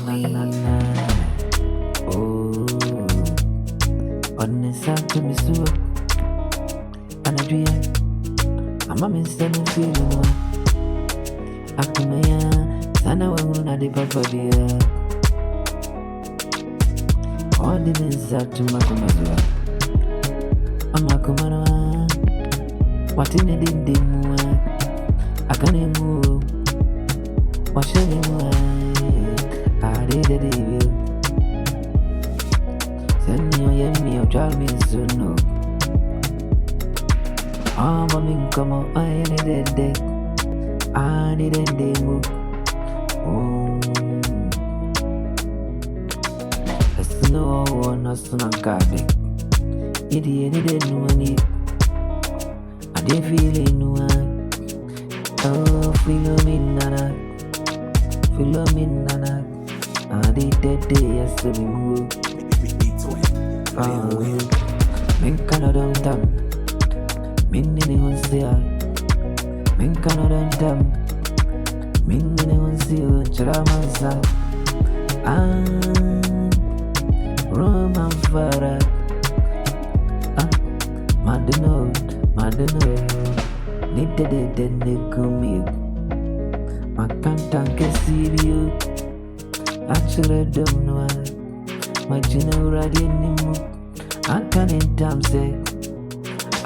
na na. Oh, on the side to me so. And I dream, I'm a mister no feeling. Akumaya, sana wangu na de papa dia. All the inside to makumazua. Amakumana, what in a day more? I can't move. What shall you I did it. Send me your yummy, or drive me soon. No. I'm a min come on, I need a day. I need a day move. Oh, a snow one, a snow garden. Idiot, no one. I didn't feel it, no one. Oh, feel me, nana. Feel me, nana. I did that day, yes, to be moved. Oh, men Canada dumb. Men anyone see her. Men Canada dumb. Men anyone see her. Charamansa. Roman Farah. Madino. Need the day then they come here. I can't see you. Actually, don't know. My general anymore. I can't in time say I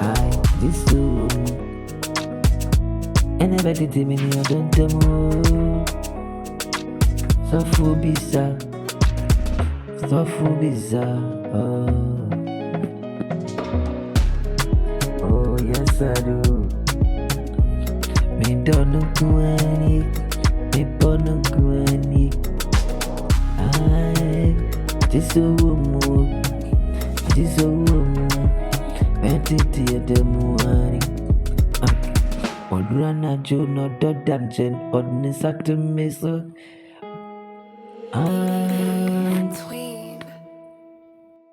this too. Anybody tell me I don't tell me. So full bizarre. Oh yes I do. Me don't know any. Me don't know any. This a woman. Betty at the morning. Odurana Jo not the dungeon. Odness at the mesa.